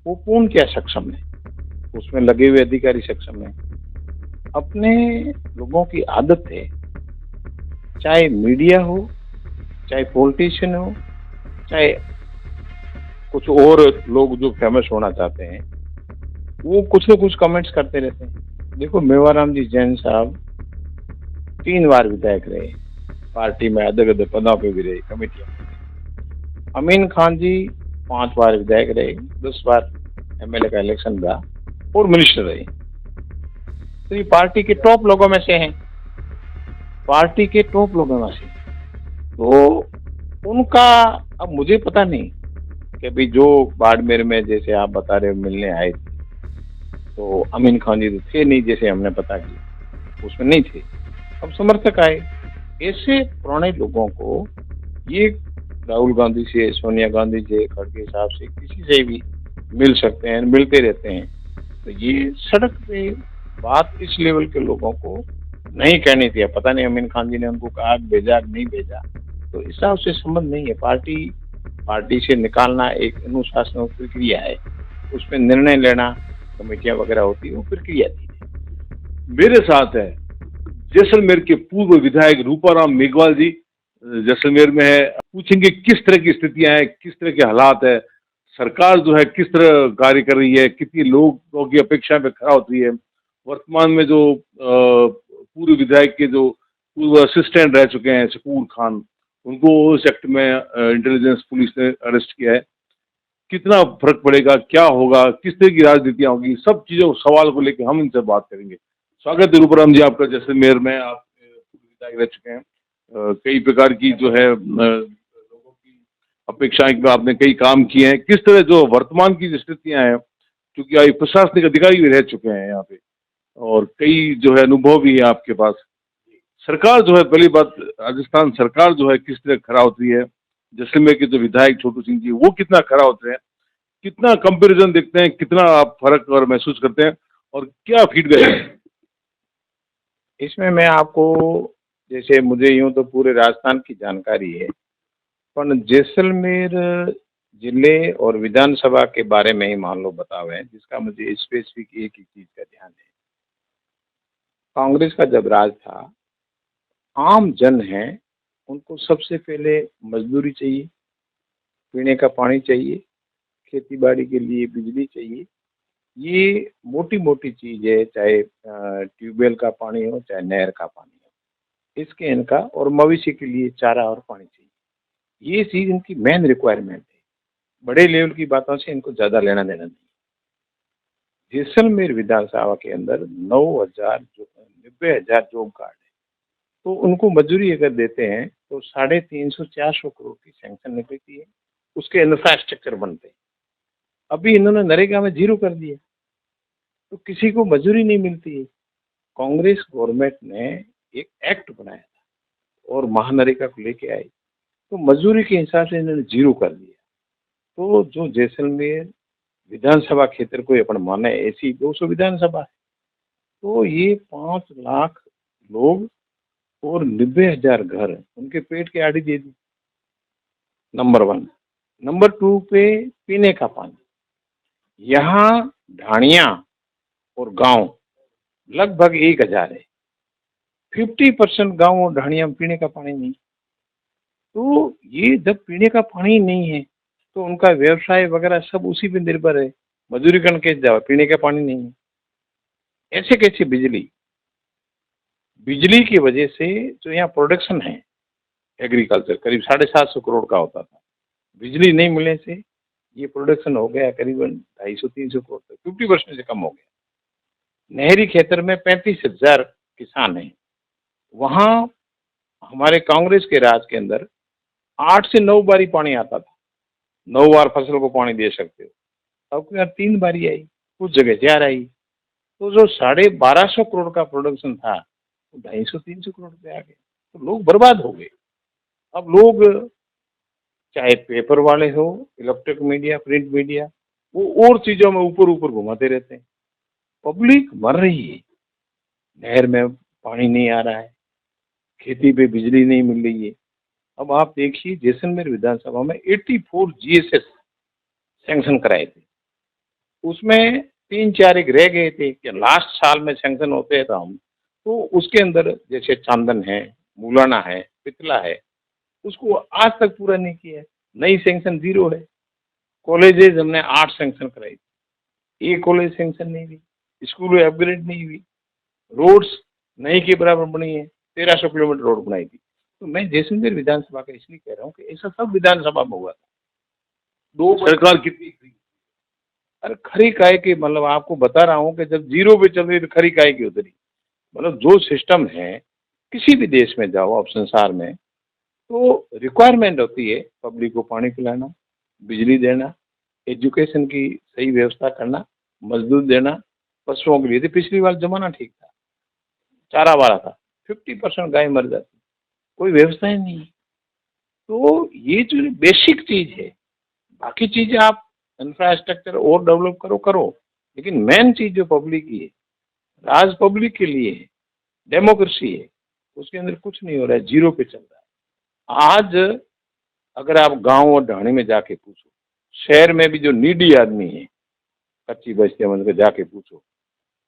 वो कौन क्या सक्षम है? उसमें लगे हुए अधिकारी सक्षम है। अपने लोगों की आदत है, चाहे मीडिया हो, चाहे पॉलिटिशियन हो, चाहे कुछ और लोग जो फेमस होना चाहते हैं, वो कुछ न कुछ कमेंट्स करते रहते हैं। देखो मेवाराम जी जैन साहब 3 बार विधायक रहे, पार्टी में अलग-अलग पदों पे भी रहे, कमेटियों में रहे। अमीन खान जी 5 बार विधायक रहे, 10 बार एमएलए का इलेक्शन रहा और मिनिस्टर रहे। तो ये पार्टी के टॉप लोगों में से हैं, पार्टी के टॉप लोगों में से। तो उनका अब मुझे पता नहीं कि अभी जो बाड़मेर में जैसे आप बता रहे हो मिलने आए थे, तो अमीन खान जी तो थे नहीं जैसे हमने पता किया, उसमें नहीं थे। अब समर्थक आए, ऐसे पुराने लोगों को ये राहुल गांधी से, सोनिया गांधी से, खड़गे साहब से, किसी से भी मिल सकते हैं, मिलते रहते हैं। तो ये सड़क पे बात इस लेवल के लोगों को नहीं कहनी थी। पता नहीं अमीन खान जी ने उनको कहा भेजा नहीं भेजा, तो इस हिसाब से संबंध नहीं है। पार्टी पार्टी से निकालना एक अनुशासन और प्रक्रिया है, उसमें निर्णय लेना कमेटियां वगैरह होती है, वो प्रक्रिया थी। मेरे साथ है जैसलमेर के पूर्व विधायक रूपाराम मेघवाल जी, जैसलमेर में है। पूछेंगे किस तरह की स्थितियां हैं, किस तरह के हालात है, सरकार जो है किस तरह कार्य कर रही है, कितनी लोगों की अपेक्षा पे खरा उतरी है। वर्तमान में जो पूर्व विधायक के जो पूर्व असिस्टेंट रह चुके हैं शकूर खान, उनको उस एक्ट में इंटेलिजेंस पुलिस ने अरेस्ट किया है। कितना फर्क पड़ेगा, क्या होगा, किस तरह की राजनीतियां होगी, सब चीजों सवाल को लेकर हम इनसे बात करेंगे। स्वागत है रूपाराम जी आपका जैसलमेर में। आप पूर्व विधायक रह चुके हैं, कई प्रकार की जो है लोगों की अपेक्षाएं पे आपने कई काम किए हैं। किस तरह जो वर्तमान की जो स्थितियां हैं, क्योंकि आप प्रशासनिक अधिकारी भी रह चुके हैं यहाँ पे और कई जो है अनुभव भी है आपके पास। सरकार जो है, पहली बात राजस्थान सरकार जो है किस तरह खरा उतरी है, जैसलमेर के जो विधायक छोटू सिंह जी वो कितना खरा उतरे हैं, कितना कंपैरिजन देखते हैं, कितना आप फर्क और महसूस करते हैं और क्या फीडबैक है? इसमें मैं आपको, जैसे मुझे यूं तो पूरे राजस्थान की जानकारी है, पर जैसलमेर जिले और विधानसभा के बारे में ही मान लो बतावे हैं, जिसका मुझे स्पेसिफिक एक ही चीज का ध्यान है। कांग्रेस का जब राज था, आम जन है, उनको सबसे पहले मजदूरी चाहिए, पीने का पानी चाहिए, खेती बाड़ी के लिए बिजली चाहिए। ये मोटी मोटी चीज है, चाहे ट्यूबवेल का पानी हो, चाहे नहर का पानी हो, इसके इनका, और मवेशी के लिए चारा और पानी चाहिए। ये चीज इनकी मेन रिक्वायरमेंट है। बड़े लेवल की बातों से इनको ज्यादा लेना देना नहीं। जैसलमेर विधानसभा के अंदर 90,000 जॉब कार्ड है, तो उनको मजदूरी अगर देते हैं तो 350-400 करोड़ की सैंक्शन निकलती है, उसके इंफ्रास्ट्रक्चर बनते हैं। अभी इन्होंने नरेगा में 0 कर दिया, तो किसी को मजदूरी नहीं मिलती है। कांग्रेस गवर्नमेंट ने एक एक्ट बनाया था और महानरेगा को लेके आई, तो मजदूरी के हिसाब से इन्होंने 0 कर दिया। तो जो जैसलमेर विधानसभा क्षेत्र को अपन माने, ऐसी 200 विधानसभा है, तो ये 5 लाख लोग और 90,000 घर उनके पेट के आड़ी दे दी। नंबर 1। नंबर 2 पे पीने का पानी, यहाँ ढाणिया और गांव लगभग 1,000 है। 50% गांव और ढाणिया में पीने का पानी नहीं। तो ये जब पीने का पानी नहीं है, तो उनका व्यवसाय वगैरह सब उसी पे निर्भर है। मजदूरी करने कैसे जाओ, पीने का पानी नहीं है। ऐसे कैसे बिजली, बिजली की वजह से जो यहाँ प्रोडक्शन है एग्रीकल्चर करीब 750 करोड़ का होता था, बिजली नहीं मिलने से ये प्रोडक्शन हो गया करीबन 250-300 करोड़ तक, 50% से कम हो गया। नहरी क्षेत्र में 35,000 किसान हैं। वहाँ हमारे कांग्रेस के राज के अंदर 8 से 9 बारी पानी आता था, 9 बार फसल को पानी दे सकते हो। अब यहाँ 3 बारी आई, कुछ जगह 4 आई। तो जो 1250 करोड़ का प्रोडक्शन था, वो 250-300 करोड़ पे आ गए, तो लोग बर्बाद हो गए। अब लोग चाहे पेपर वाले हो, इलेक्ट्रिक मीडिया, प्रिंट मीडिया, वो और चीजों में ऊपर ऊपर घुमाते रहते हैं। पब्लिक मर रही है, नहर में पानी नहीं आ रहा है, खेती पे बिजली नहीं मिल रही है। अब आप देखिए जैसलमेर विधानसभा में 84 GSS सैंक्शन कराए थे, उसमें 3-4 एक रह गए थे कि लास्ट साल में सैंक्शन होते हैं तो हम, तो उसके अंदर जैसे चांदन है, मूलाना है, पिथला है, उसको आज तक पूरा नहीं किया है। नई सैंक्शन 0 है। कॉलेजेस हमने 8 सैंक्शन कराई थी, एक कॉलेज सैंक्शन नहीं हुई, स्कूल अपग्रेड नहीं हुई, रोड्स नहीं के बराबर बनी है, 1300 किलोमीटर रोड बनाई थी। तो मैं जैसलमेर विधानसभा का इसलिए कह रहा हूँ कि ऐसा सब विधानसभा में हुआ था। दो सरकार कितनी अरे खरी काय की, मतलब आपको बता रहा हूँ कि जब 0 पे चल रही तो खरी काय की उतरी। मतलब जो सिस्टम है, किसी भी देश में जाओ आप संसार में, तो रिक्वायरमेंट होती है पब्लिक को पानी पिलाना, बिजली देना, एजुकेशन की सही व्यवस्था करना, मजदूर देना, पशुओं के लिए। तो पिछली बार जमाना ठीक था, चारा वारा था, 50% गाय मर जाती, कोई व्यवस्था ही नहीं है। तो ये जो बेसिक चीज है, बाकी चीजें आप इंफ्रास्ट्रक्चर और डेवलप करो करो, लेकिन मेन चीज जो पब्लिक की है, राज पब्लिक के लिए है, डेमोक्रेसी है, उसके अंदर कुछ नहीं हो रहा है, 0 पे चल रहा है। आज अगर आप गांव और ढाणी में जाके पूछो, शहर में भी जो नीडी आदमी है, कच्ची बस्तियां बन के जाके पूछो,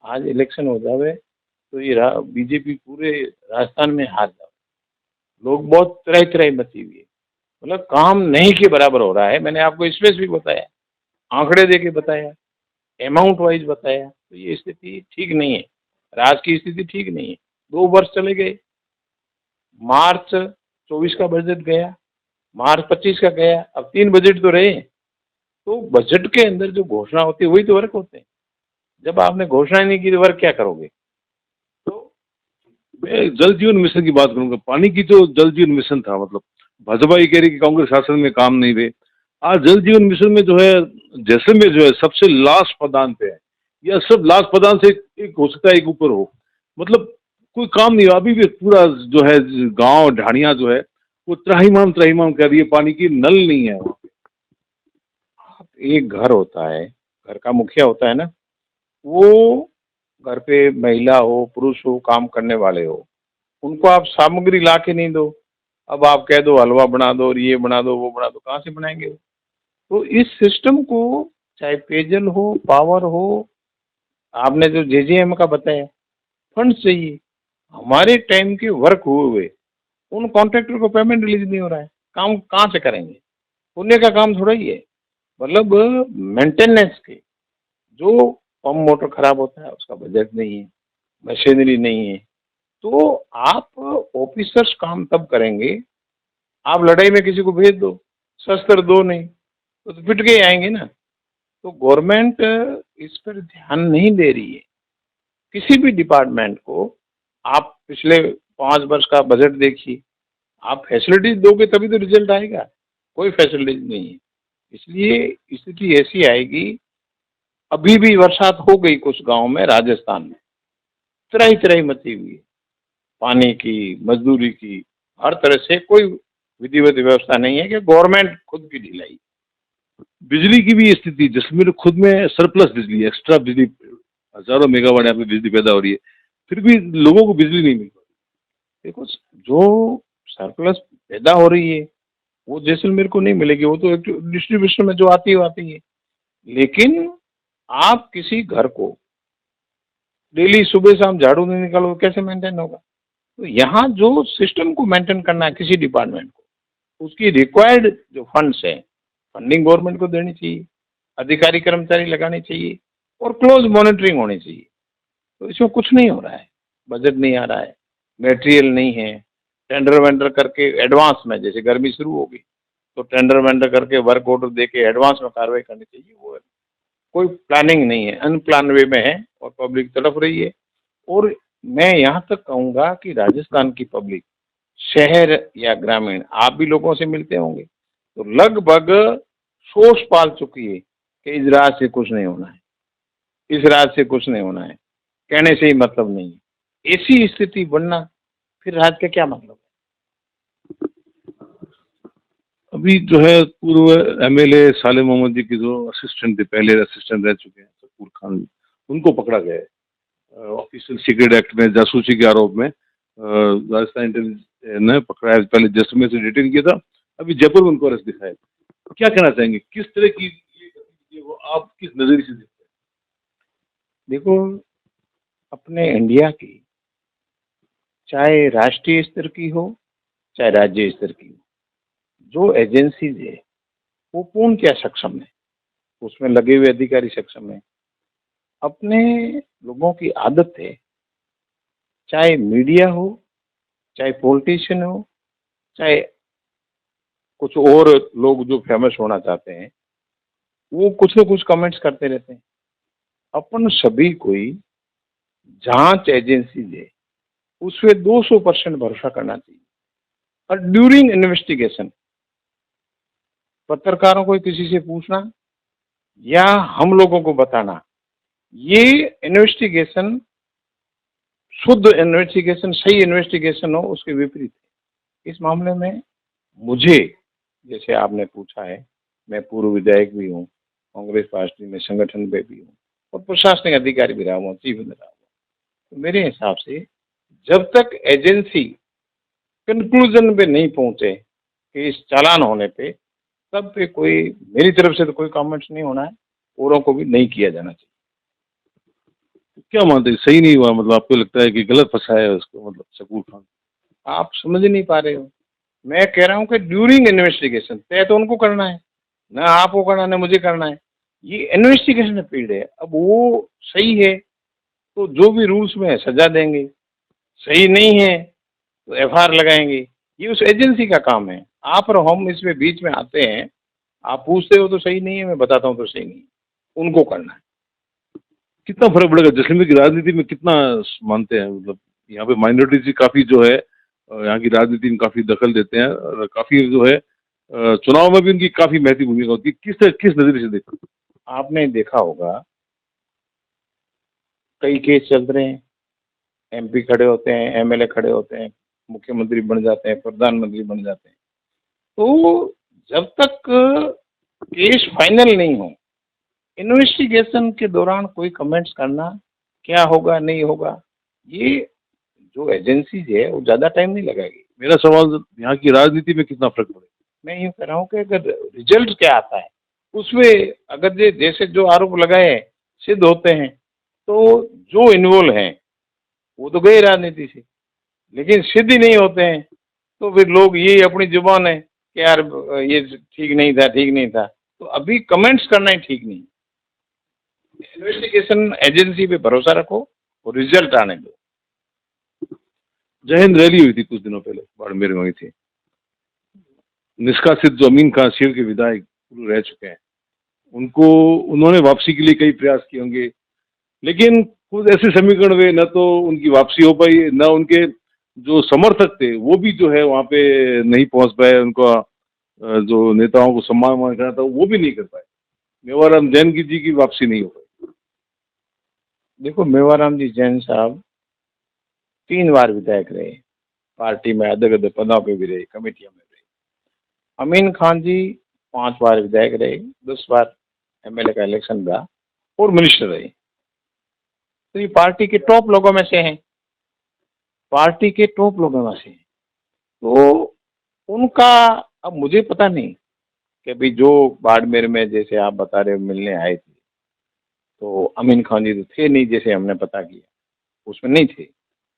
आज इलेक्शन हो जावे तो ये बीजेपी पूरे राजस्थान में हार जाओ। लोग बहुत त्राही त्राही मची हुई है, मतलब काम नहीं के बराबर हो रहा है। मैंने आपको स्पेसिफिक बताया, आंकड़े दे के बताया, अमाउंट वाइज बताया। तो ये स्थिति ठीक नहीं है, राज्य की स्थिति ठीक नहीं है। 2 वर्ष चले गए, मार्च 24 का बजट गया, मार्च 25 का गया, अब 3 बजट तो रहे। तो बजट के अंदर जो घोषणा होती है वही तो वर्क होते हैं। जब आपने घोषणा नहीं की तो वर्क क्या करोगे? तो मैं जल जीवन मिशन की बात करूंगा। पानी की जो जल जीवन मिशन था, मतलब भाजपा ये कह रही कि कांग्रेस शासन में काम नहीं हुए। आज जल जीवन मिशन में जो है जैसलमेर जो है सबसे लास्ट पदान पे है, या सब लास्ट पदान से एक हो सकता है, एक ऊपर हो, मतलब कोई काम नहीं हुआ अभी भी। पूरा जो है गांव ढाणिया जो है वो त्राहिमाम कर रही है, पानी की नल नहीं है वहाँ पे। एक घर होता है, घर का मुखिया होता है ना, वो घर पे महिला हो, पुरुष हो, काम करने वाले हो, उनको आप सामग्री ला के नहीं दो। अब आप कह दो हलवा बना दो और ये बना दो वो बना दो, कहाँ से बनाएंगे वो? तो इस सिस्टम को, चाहे पेयजल हो, पावर हो, आपने जो जेजेएम का बताया, फंड चाहिए। हमारे टाइम के वर्क हुए उन कॉन्ट्रैक्टर को पेमेंट रिलीज नहीं हो रहा है, काम कहाँ से करेंगे? पुण्य का काम थोड़ा ही है। मतलब मेंटेनेंस के, जो पंप मोटर खराब होता है उसका बजट नहीं है, मशीनरी नहीं है। तो आप ऑफिसर्स काम तब करेंगे, आप लड़ाई में किसी को भेज दो, शस्त्र दो नहीं, तो पिट के ही आएंगे ना। तो गवर्नमेंट इस पर ध्यान नहीं दे रही है। किसी भी डिपार्टमेंट को आप पिछले 5 वर्ष का बजट देखिए, आप फैसिलिटीज दोगे तभी तो रिजल्ट आएगा। कोई फैसिलिटीज नहीं है, इसलिए स्थिति ऐसी आएगी। अभी भी बरसात हो गई कुछ गांव में राजस्थान में, त्राही त्राही मची हुई है, पानी की, मजदूरी की, हर तरह से कोई विधिवत व्यवस्था नहीं है कि गवर्नमेंट खुद की ढिलाई। बिजली की भी स्थिति, जैसलमेर खुद में सरप्लस बिजली, एक्स्ट्रा बिजली, हजारों मेगावाट यहाँ पे बिजली पैदा हो रही है, फिर भी लोगों को बिजली नहीं मिल पा देखो, जो सरप्लस पैदा हो रही है वो जैसलमेर को नहीं मिलेगी, वो तो डिस्ट्रीब्यूशन में जो आती है वो आती है। लेकिन आप किसी घर को डेली सुबह शाम झाड़ू नहीं निकालो, कैसे मेंटेन होगा? तो यहाँ जो सिस्टम को मेंटेन करना है किसी डिपार्टमेंट को, उसकी रिक्वायर्ड जो फंड्स है, फंडिंग गवर्नमेंट को देनी चाहिए, अधिकारी कर्मचारी लगाने चाहिए और क्लोज मॉनिटरिंग होनी चाहिए। तो इसमें कुछ नहीं हो रहा है, बजट नहीं आ रहा है, मटेरियल नहीं है, टेंडर वेंडर करके एडवांस में, जैसे गर्मी शुरू होगी तो टेंडर वेंडर करके वर्क ऑर्डर दे के एडवांस में कार्रवाई करनी चाहिए, वो है। कोई प्लानिंग नहीं है, अनप्लान वे में है और पब्लिक तड़प रही है। और मैं यहाँ तक कहूँगा कि राजस्थान की पब्लिक, शहर या ग्रामीण, आप भी लोगों से मिलते होंगे, तो लगभग सोच पाल चुकी है कि इस राज्य से कुछ नहीं होना है, इस राज्य से कुछ नहीं होना है, कहने से ही मतलब नहीं है। ऐसी स्थिति बनना, फिर राज्य का क्या मतलब है? अभी जो है पूर्व एमएलए साले मोहम्मद जी की जो असिस्टेंट थे, पहले असिस्टेंट रह चुके हैं सकूर खान, उनको पकड़ा गया है ऑफिशियल सीक्रेट एक्ट में, जासूसी के आरोप में। राजस्थान इंटेलिजेंस ने पकड़ा है, पहले जैसलमेर से डिटेन किया था, अभी जयपुर में उनको अरेस्ट दिखाया। क्या कहना चाहेंगे, किस तरह की ये वो आप किस नजरिए से देखते हैं? देखो, अपने इंडिया की चाहे राष्ट्रीय स्तर की हो चाहे राज्य स्तर की हो, जो एजेंसीज है वो पूर्ण क्या सक्षम है, उसमें लगे हुए अधिकारी सक्षम है। अपने लोगों की आदत है, चाहे मीडिया हो, चाहे पॉलिटिशियन हो, चाहे कुछ और लोग जो फेमस होना चाहते हैं, वो कुछ न कुछ कमेंट्स करते रहते हैं। अपन सभी कोई जांच एजेंसी है उसपे 200% भरोसा करना चाहिए। और ड्यूरिंग इन्वेस्टिगेशन पत्रकारों को किसी से पूछना या हम लोगों को बताना, ये इन्वेस्टिगेशन शुद्ध इन्वेस्टिगेशन, सही इन्वेस्टिगेशन हो, उसके विपरीत है। इस मामले में मुझे, जैसे आपने पूछा है, मैं पूर्व विधायक भी हूँ, कांग्रेस पार्टी में संगठन में भी हूँ और प्रशासनिक अधिकारी भी रहा हूँ, चीफ रहा हूँ। तो मेरे हिसाब से जब तक एजेंसी कंक्लूजन पे नहीं पहुंचे कि इस चालान होने पे, तब पे कोई, मेरी तरफ से तो कोई कमेंट्स नहीं होना है, औरों को भी नहीं किया जाना चाहिए। क्या मानते हैं, सही नहीं हुआ? मतलब आपको लगता है कि गलत फंसाया है उसको, मतलब शकूर खान? आप समझ नहीं पा रहे हो। मैं कह रहा हूँ कि ड्यूरिंग इन्वेस्टिगेशन तय तो उनको करना है, ना आपको करना है ना मुझे करना है। ये इन्वेस्टिगेशन फील्ड है, अब वो सही है तो जो भी रूल्स में है सजा देंगे, सही नहीं है तो एफआईआर लगाएंगे। ये उस एजेंसी का काम है। आप और हम इसमें बीच में आते हैं, आप पूछते हो तो सही नहीं है, मैं बताता हूँ तो सही नहीं है, उनको करना है। कितना फर्क पड़ेगा जैसलमेर की राजनीति में, कितना मानते हैं? मतलब यहाँ पे माइनॉरिटीज काफी जो है यहाँ की राजनीति में काफी दखल देते हैं, और काफी जो है चुनाव में भी उनकी काफी महत्वपूर्ण भूमिका होती है। किस नजरिए से देखते हैं? आपने देखा होगा कई केस चल रहे हैं, एमपी खड़े होते हैं, एमएलए खड़े होते हैं, मुख्यमंत्री बन जाते हैं, प्रधानमंत्री बन जाते हैं। तो जब तक केस फाइनल नहीं हो, इन्वेस्टिगेशन के दौरान कोई कमेंट्स करना, क्या होगा नहीं होगा, ये जो एजेंसीज है वो ज्यादा टाइम नहीं लगाएगी। मेरा सवाल यहाँ की राजनीति में कितना फर्क पड़ेगा? मैं यूँ कह रहा हूँ कि अगर रिजल्ट क्या आता है उसमें, अगर जैसे जो आरोप लगाए हैं सिद्ध होते हैं, तो जो इन्वॉल्व हैं वो तो गए राजनीति से, लेकिन सिद्ध ही नहीं होते हैं तो फिर लोग ये अपनी जुबान है कि यार ये ठीक नहीं था, ठीक नहीं था। तो अभी कमेंट्स करना ही ठीक नहीं। इन्वेस्टिगेशन एजेंसी पे भरोसा रखो और रिजल्ट आने दो। जय हिंद रैली हुई थी कुछ दिनों पहले, बाड़मेर में हुई थी। निष्कासित जो अमीन खान शिव के विधायक रह चुके हैं, उन्होंने वापसी के लिए कई प्रयास किए होंगे, लेकिन कुछ ऐसे समीकरण हुए, न तो उनकी वापसी हो पाई, न उनके जो समर्थक थे वो भी जो है वहां पे नहीं पहुंच पाए, उनका जो नेताओं को सम्मान करना था वो भी नहीं कर पाए। मेवाराम जैन जी की वापसी नहीं हो पाई। देखो, मेवाराम जी जैन साहब 3 बार विधायक रहे, पार्टी में अलग अलग पदों पे भी रहे, कमेटियों में रहे। अमीन खान जी 5 बार विधायक रहे, 10 बार एमएलए का इलेक्शन रहा और मिनिस्टर रहे। तो ये पार्टी के टॉप लोगों में से हैं, पार्टी के टॉप लोगों में से हैं। तो उनका, अब मुझे पता नहीं कि अभी जो बाड़मेर में जैसे आप बता रहे हो मिलने आए थे, तो अमीन खान जी तो थे नहीं, जैसे हमने पता किया उसमें नहीं थे।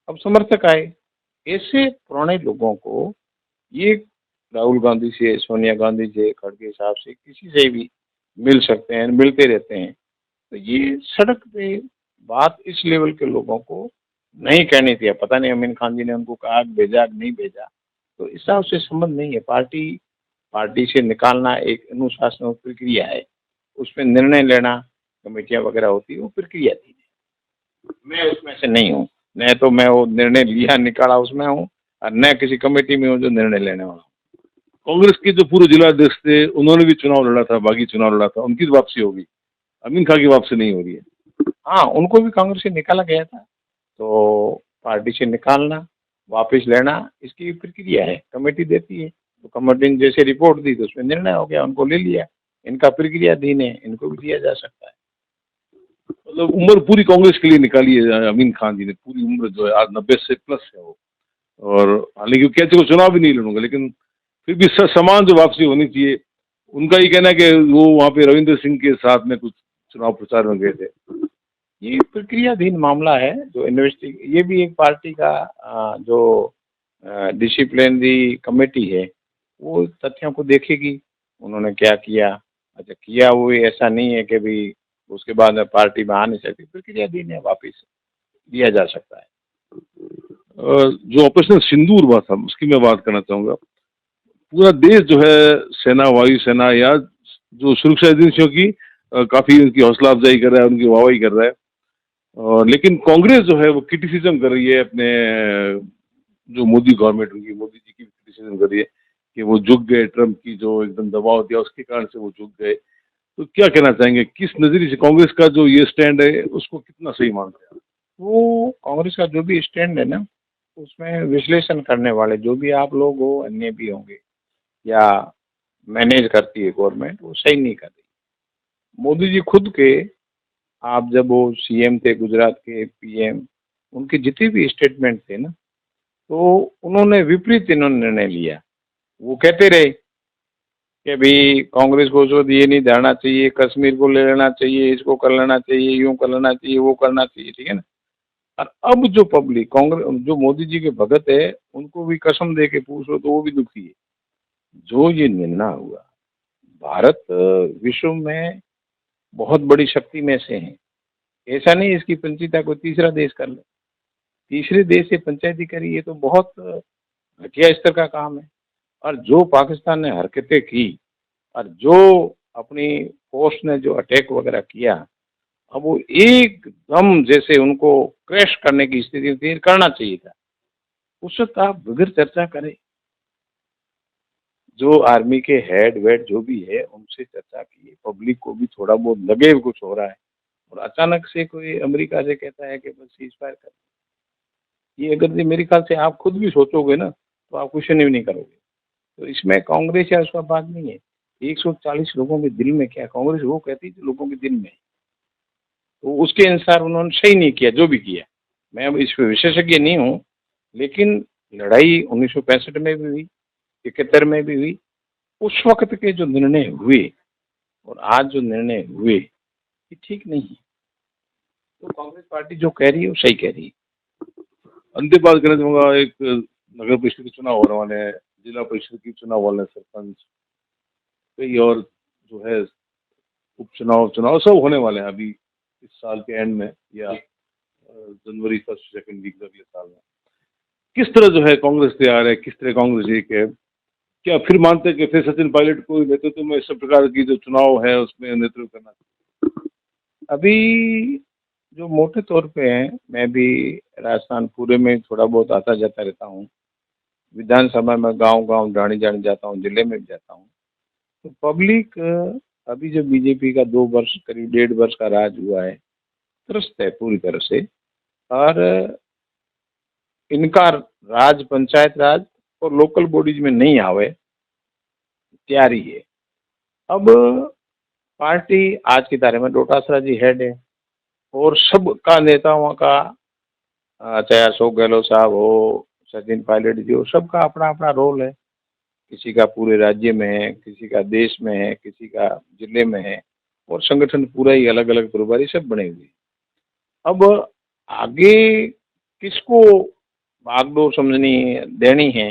अब समर्थक आए। ऐसे पुराने लोगों को ये राहुल गांधी से, सोनिया गांधी से, खड़गे साहब से, किसी से भी मिल सकते हैं, मिलते रहते हैं। तो ये सड़क पे बात इस लेवल के लोगों को नहीं कहनी थी। पता नहीं अमीन खान जी ने उनको कहा, भेजा नहीं भेजा, तो इस हिसाब से संबंध नहीं है। पार्टी से निकालना एक अनुशासन प्रक्रिया है, उसमें निर्णय लेना कमेटियां वगैरह होती है, वो प्रक्रिया थी। मैं उसमें से नहीं हूँ, न तो मैं वो निर्णय लिया निकाला उसमें हूँ, और न किसी कमेटी में हूँ जो निर्णय लेने वाला हूँ। कांग्रेस के जो पूर्व जिलाध्यक्ष थे उन्होंने भी चुनाव लड़ा था, बागी चुनाव लड़ा था, उनकी वापसी होगी, अमीन खान की वापसी नहीं हो रही है। हाँ, उनको भी कांग्रेस से निकाला गया था, तो पार्टी से निकालना, वापस लेना, इसकी प्रक्रिया है, कमेटी देती है। तो कमेटी ने जैसे रिपोर्ट दी तो उसमें निर्णय हो गया, उनको ले लिया। इनका प्रक्रियाधीन है, इनको भी दिया जा सकता है। मतलब उम्र पूरी कांग्रेस के लिए निकाली है अमीन खान जी ने, पूरी उम्र जो है आज 90 से प्लस है वो। और हालांकि वो कहते को चुनाव भी नहीं लड़ूंगा, लेकिन फिर भी समान जो वापसी होनी चाहिए। उनका ये कहना है कि वो वहाँ पे रविंद्र सिंह के साथ में कुछ चुनाव प्रचार में गए थे। ये प्रक्रियाधीन मामला है जो ये भी एक पार्टी का जो डिसिप्लिनरी कमेटी है वो तथ्यों को देखेगी उन्होंने क्या किया। अच्छा किया वो ऐसा नहीं है कि भी उसके बाद में पार्टी में आ नहीं सकती, प्रक्रियाधीन है, वापिस लिया जा सकता है। जो ऑपरेशन सिंदूर हुआ था उसकी मैं बात करना चाहूंगा। पूरा देश जो है सेना, वायुसेना या जो सुरक्षा एजेंसियों की काफी उनकी हौसला अफजाई कर रहा है, उनकी वाहवाही कर रहा है। और लेकिन कांग्रेस जो है वो क्रिटिसिज्म कर रही है अपने जो मोदी गवर्नमेंट उनकी, मोदी जी की क्रिटिसिज्म कर रही है कि वो झुक गए, ट्रम्प की जो एकदम दबाव दिया उसके कारण से वो झुक गए। तो क्या कहना चाहेंगे, किस नजरिए से कांग्रेस का जो ये स्टैंड है उसको कितना सही मानते हैं? वो कांग्रेस का जो भी स्टैंड है ना उसमें विश्लेषण करने वाले जो भी आप लोग हो, अन्य भी होंगे, या मैनेज करती है गवर्नमेंट, वो सही नहीं कर रही। मोदी जी खुद के, आप जब वो सीएम थे गुजरात के, पीएम, उनके जितने भी स्टेटमेंट थे ना तो उन्होंने विपरीत इन्होंने निर्णय लिया। वो कहते रहे कि भाई कांग्रेस को जो ये नहीं देना चाहिए, कश्मीर को ले लेना चाहिए, इसको कर लेना चाहिए, यूं कर लेना चाहिए, वो करना चाहिए, ठीक है ना। और अब जो पब्लिक कांग्रेस जो मोदी जी के भगत है उनको भी कसम दे के पूछो तो वो भी दुखी है। जो ये निर्णय हुआ, भारत विश्व में बहुत बड़ी शक्ति में से है, ऐसा नहीं इसकी पंचिता कोई तीसरा देश कर ले, तीसरे देश से पंचायती करी, ये तो बहुत घटिया स्तर का काम है। और जो पाकिस्तान ने हरकतें की और जो अपनी फोर्स ने जो अटैक वगैरह किया, अब वो एकदम जैसे उनको क्रैश करने की स्थिति थी, करना चाहिए था। उस वक्त आप बगैर चर्चा करें, जो आर्मी के हेड वेड जो भी है उनसे चर्चा की, पब्लिक को भी थोड़ा बहुत लगे कुछ हो रहा है, और अचानक से कोई अमेरिका से कहता है कि बस सीज फायर कर, ये अगर ये मेरे ख्याल से आप खुद भी सोचोगे ना तो आप क्वेश्चन भी नहीं करोगे। तो इसमें कांग्रेस या उसका बात नहीं है। 140 लोगों के दिल में क्या, कांग्रेस वो कहती है जो लोगों के दिल में है, तो उसके अनुसार उन्होंने सही नहीं किया जो भी किया। मैं अब इस पे विशेषज्ञ नहीं हूँ, लेकिन लड़ाई 1965 में भी हुई, 71 में भी हुई, उस वक्त के जो निर्णय हुए और आज जो निर्णय हुए ये ठीक नहीं है। तो कांग्रेस पार्टी जो कह रही है वो सही कह रही है। अंतिम बात करना चाहूंगा, एक नगर परिषद के चुनाव होने वाले हैं, जिला परिषद के चुनाव वाले हैं, सरपंच कई और जो है उपचुनाव, चुनाव सब होने वाले हैं अभी इस साल के एंड में या जनवरी फर्स्ट सेकंड वीक अगले साल में। किस तरह जो है कांग्रेस तैयार है, किस तरह कांग्रेस एक है? क्या फिर मानते हैं कि फिर सचिन पायलट को नेतृत्व में इस प्रकार की जो चुनाव है उसमें नेतृत्व करना? अभी जो मोटे तौर पे है, मैं भी राजस्थान पूरे में थोड़ा बहुत आता जाता रहता हूँ, विधानसभा में गांव गांव जाने जाने जाता हूँ, जिले में भी जाता हूँ, तो पब्लिक अभी जो बीजेपी का 2 वर्ष करीब 1.5 वर्ष का राज हुआ है, त्रस्त है पूरी तरह से। और इनका राज, पंचायत राज और लोकल बॉडीज में नहीं आवे, तैयारी है। अब पार्टी आज की तारीख में डोटासरा जी हेड है और सबका नेताओं का, चाहे अशोक गहलोत साहब हो, सचिन पायलट जी हो, सबका अपना अपना रोल है। किसी का पूरे राज्य में है, किसी का देश में है, किसी का जिले में है, और संगठन पूरा ही अलग अलग प्रभारी सब बने हुए। अब आगे किसको बागडोर समझनी देनी है,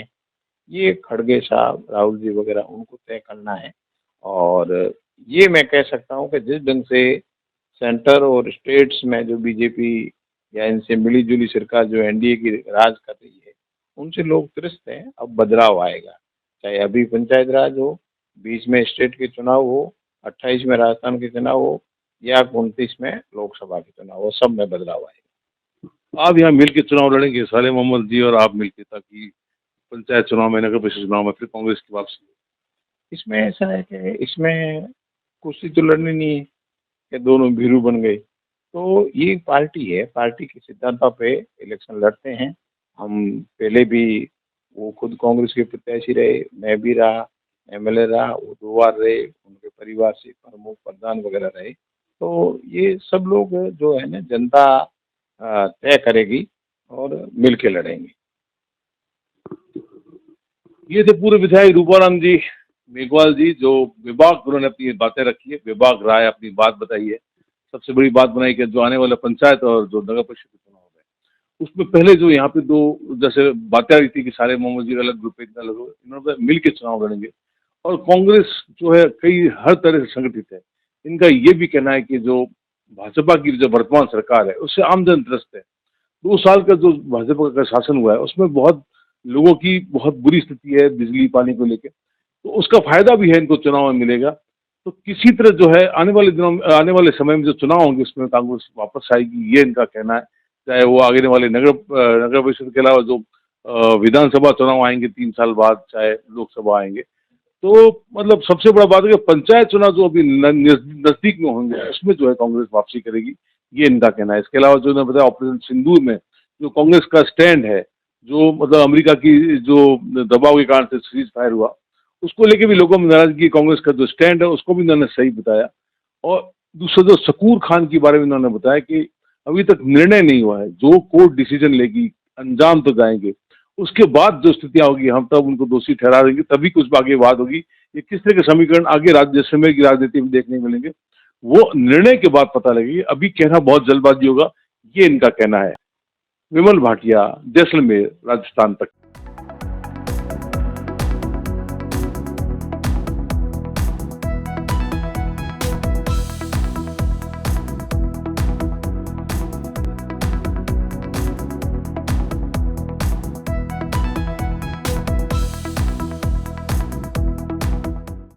ये खड़गे साहब, राहुल जी वगैरह उनको तय करना है। और ये मैं कह सकता हूँ कि जिस ढंग से सेंटर और स्टेट्स में जो बीजेपी या इनसे मिली जुली सरकार जो एनडीए की राज कर रही है, उनसे लोग त्रस्त हैं। अब बदलाव आएगा, चाहे अभी पंचायत राज हो, 20 में स्टेट के चुनाव हो, 28 में राजस्थान के चुनाव हो, या 29 में लोकसभा के चुनाव हो, सब में बदलाव आएगा। आप यहाँ मिलकर चुनाव लड़ेंगे साले मोहम्मद जी और आप मिलकर, ताकि पंचायत चुनाव में, नगर परिषद चुनाव में फिर कांग्रेस की वापसी? इसमें ऐसा है कि इसमें कुर्सी तो लड़नी नहीं है कि दोनों भीरू बन गए। तो ये पार्टी है, पार्टी के सिद्धांतों पे इलेक्शन लड़ते हैं। हम पहले भी, वो खुद कांग्रेस के प्रत्याशी रहे, मैं भी रहा, एमएलए रहा, वो 2 बार रहे, उनके परिवार से प्रमुख प्रधान वगैरह रहे। तो ये सब लोग जो है ना, जनता तय करेगी और मिल के लड़ेंगे। ये थे पूर्व विधायक रूपाराम जी मेघवाल जी, जो विभाग उन्होंने अपनी बातें रखी है, विभाग राय अपनी बात बताई है। सबसे बड़ी बात बनाई कि जो आने वाला पंचायत और जो नगर परिषद के चुनाव है, उसमें पहले जो यहाँ पे दो जैसे बातें आ रही थी कि सारे मोहम्मद जी अलग ग्रुप इनका अलग, इन्होंने मिल के चुनाव लड़ेंगे। और कांग्रेस जो है कई हर तरह से संगठित है। इनका ये भी कहना है कि जो भाजपा की जो वर्तमान सरकार है उससे आमजन त्रस्त है। 2 साल का जो भाजपा का शासन हुआ है उसमें बहुत लोगों की बहुत बुरी स्थिति है बिजली पानी को लेकर, तो उसका फायदा भी है इनको चुनाव में मिलेगा। तो किसी तरह जो है आने वाले दिनों में आने वाले समय में जो चुनाव होंगे उसमें कांग्रेस वापस आएगी, ये इनका कहना है। चाहे वो आगे वाले नगर परिषद के अलावा जो विधानसभा चुनाव आएंगे 3 साल बाद, चाहे लोकसभा आएंगे, तो मतलब सबसे बड़ा बात है कि पंचायत चुनाव जो अभी नजदीक में होंगे उसमें जो है कांग्रेस वापसी करेगी, ये इनका कहना है। इसके अलावा जो ने बताया ऑपरेशन सिंदूर में जो कांग्रेस का स्टैंड है, जो मतलब अमेरिका की जो दबाव के कारण से सीज फायर हुआ, उसको लेके भी लोगों में नाराजगी, कांग्रेस का जो स्टैंड है उसको भी उन्होंने सही बताया। और दूसरा जो शकूर खान के बारे में उन्होंने बताया कि अभी तक निर्णय नहीं हुआ है, जो कोर्ट डिसीजन लेगी अंजाम तो जाएंगे, उसके बाद जो स्थितियां होगी हम तब उनको दोषी ठहरा देंगे, तभी कुछ आगे बात होगी। ये किस तरह के समीकरण आगे जैसलमेर की राजनीति में देखने को मिलेंगे, वो निर्णय के बाद पता लगेगी। अभी कहना बहुत जल्दबाजी होगा, ये इनका कहना है। विमल भाटिया, जैसलमेर, राजस्थान तक।